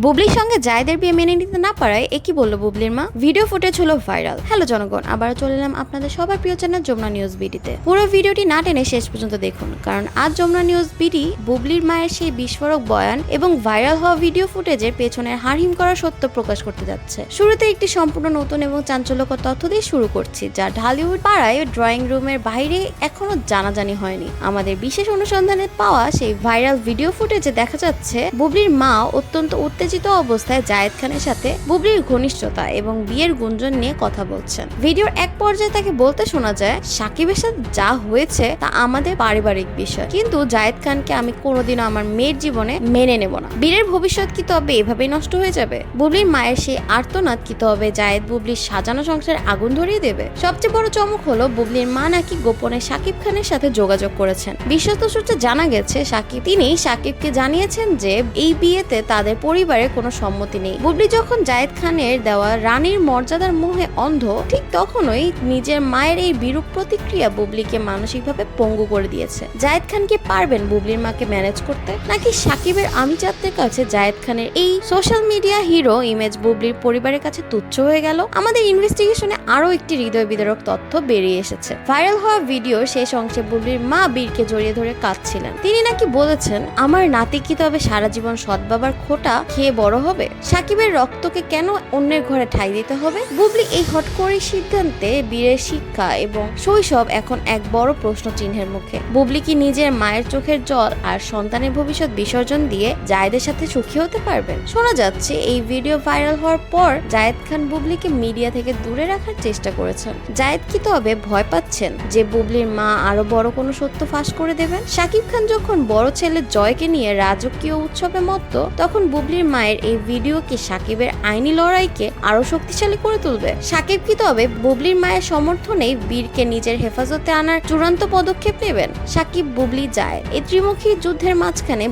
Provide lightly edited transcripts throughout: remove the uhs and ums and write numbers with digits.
বুবলির সঙ্গে জায়েদের বিয়ে মেনে নিতে না পারায় একই বলল বুবলির মা। ভিডিও ফুটেজ হলো ভাইরাল। হ্যালো জনগণ, আবার চলে এলাম আপনাদের সবার প্রিয় চ্যানেল যমুনা নিউজ বিডিতে। পুরো ভিডিওটি না টেনে শেষ পর্যন্ত দেখুন, কারণ আজ যমুনা নিউজ বিডি বুবলির মায়ের সেই বিস্ফোরক বয়ান এবং ভাইরাল হওয়া ভিডিও ফুটেজের পেছনের হাড়হিম করা সত্য প্রকাশ করতে যাচ্ছে। শুরুতে একটি সম্পূর্ণ নতুন এবং চাঞ্চল্যকর তথ্য দিয়ে শুরু করছি, যা ঢালিউড পাড়ায় ড্রয়িং রুমের বাইরে এখনো জানাজানি হয়নি। আমাদের বিশেষ অনুসন্ধানে পাওয়া সেই ভাইরাল ভিডিও ফুটেজে দেখা যাচ্ছে বুবলির মা অত্যন্ত উত্তেজিত অবস্থায় জায়েদ খানের সাথে বুবলির ঘনিষ্ঠতা এবং বিয়ের গুঞ্জন নিয়ে কথা বলছেন। ভিডিওর এক পর্যায়ে তাকে বলতে শোনা যায়, সাকিবের সাথে যা হয়েছে তা আমাদের পারিবারিক বিষয়, কিন্তু জায়েদ খানকে আমি কোনোদিনও আমার মেয়ের জীবনে মেনে নেব না। বীরের ভবিষ্যৎ কি তবে এভাবেই নষ্ট হয়ে যাবে? বুবলির মায়ের সেই আর্তনাদ কি তবে জায়েদ বুবলির সাজানো সংসারে আগুন ধরিয়ে দেবে? সবচেয়ে বড় চমক হলো বুবলির মা নাকি গোপনে সাকিব খানের সাথে যোগাযোগ করেছেন। বিশ্বস্ত সূত্রে জানা গেছে তিনি সাকিবকে জানিয়েছেন যে এই বিয়েতে তাদের পরিবারের কোনো সম্মতি নেই। বুবলি যখন জায়েদ খানের দেওয়া রানীর মর্যাদার মোহে অন্ধ, ঠিক তখনই নিজের মায়ের এই বিরূপ প্রতিক্রিয়া বুবলিকে মানসিকভাবে পঙ্গু করে দিয়েছে। জায়েদ খান কি পারবেন বুবলির মাকে ম্যানেজ করতে, নাকি সাকিবের আমিজাতের কাছে জায়েদ খানের এই সোশ্যাল মিডিয়া হিরো ইমেজ বুবলির পরিবারের কাছে তুচ্ছ হয়ে গেল? আমাদের ইনভেস্টিগেশনে আরো একটি হৃদয় বিদারক তথ্য বেরিয়ে এসেছে। ভাইরাল হওয়া ভিডিও শেষ অংশে বুবলির মা বীরকে জড়িয়ে ধরে কাঁদছিলেন। তিনি নাকি বলেছেন, আমার নাতি কি তবে সারা জীবন সৎ বাবার খোটা খেয়ে বড় হবে? সাকিবের রক্তকে কেন অন্যের ঘরে ঠাঁই দিতে হবে? বুবলি এই হটকরি সিদ্ধান্তে বীরের শিক্ষা এবং শৈশব এখন এক বড় প্রশ্ন চিহ্নের মুখে। বুবলি কি নিজের মায়ের চোখের জল আর সন্তানের ভবিষ্যৎ বিসর্জন দিয়ে জায়েদের সাথে সুখী হতে পারবেন? শোনা যাচ্ছে এই ভিডিও ভাইরাল হওয়ার পর জায়েদ খান বুবলিকে মিডিয়া থেকে দূরে রাখার চেষ্টা করেছেন। জায়েদ কি তবে ভয় পাচ্ছেন যে বুবলির মা আরো বড় কোনো সত্য ফাঁস করে দেবেন? সাকিব খান যখন বড় ছেলে জয়কে নিয়ে রাজকীয় উৎসবে মত্ত, তখন বুবলির মায়ের এই ভিডিও কি সাকিবের আইনি লড়াইকে আরো শক্তিশালী করে তুলবে? সাকিব কি তবে বুবলির মায়ের সমর্থনেই বীরকে নিজের হেফাজতে আনার চূড়ান্ত পদক্ষেপ নেবেন? সাকিব বুবলি জায়েদ এই ত্রিমুখী যুদ্ধের মাঝখানে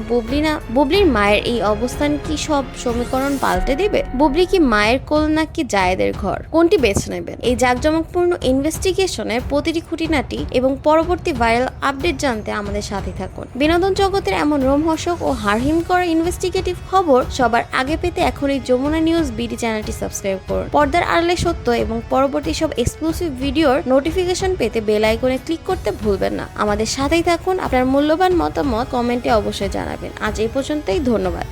বুবলির মায়ের এই অবস্থান কি সব সমীকরণ পাল্টে দিবে? বুবলি কি মায়ের কোল নাকি জায়েদের ঘর, কোনটি বেছে নেবেন? এই জাঁকজমকপূর্ণ ইনভেস্টিগেশনের প্রতিটি খুঁটিনাটি এবং পরবর্তী ভাইরাল আপডেট জানতে আমাদের সাথে থাকুন। বিনোদন জগতের এমন রোমহর্ষক ও হাড়হিম করা ইনভেস্টিগেটিভ খবর সবার আগে পেতে এখন এই যমুনা নিউজ বিডি চ্যানেলটি সাবস্ক্রাইব করুন। পর্দার আড়ালে সত্য এবং পরবর্তী সব এক্সক্লুসিভ ভিডিওর নোটিফিকেশন পেতে বেল আইকনে ক্লিক করতে ভুলবেন না। আমাদের সাথেই থাকুন। আপনার মূল্যবান মতামত কমেন্টে অবশ্যই জানাবেন। আজ এই পর্যন্তই, ধন্যবাদ।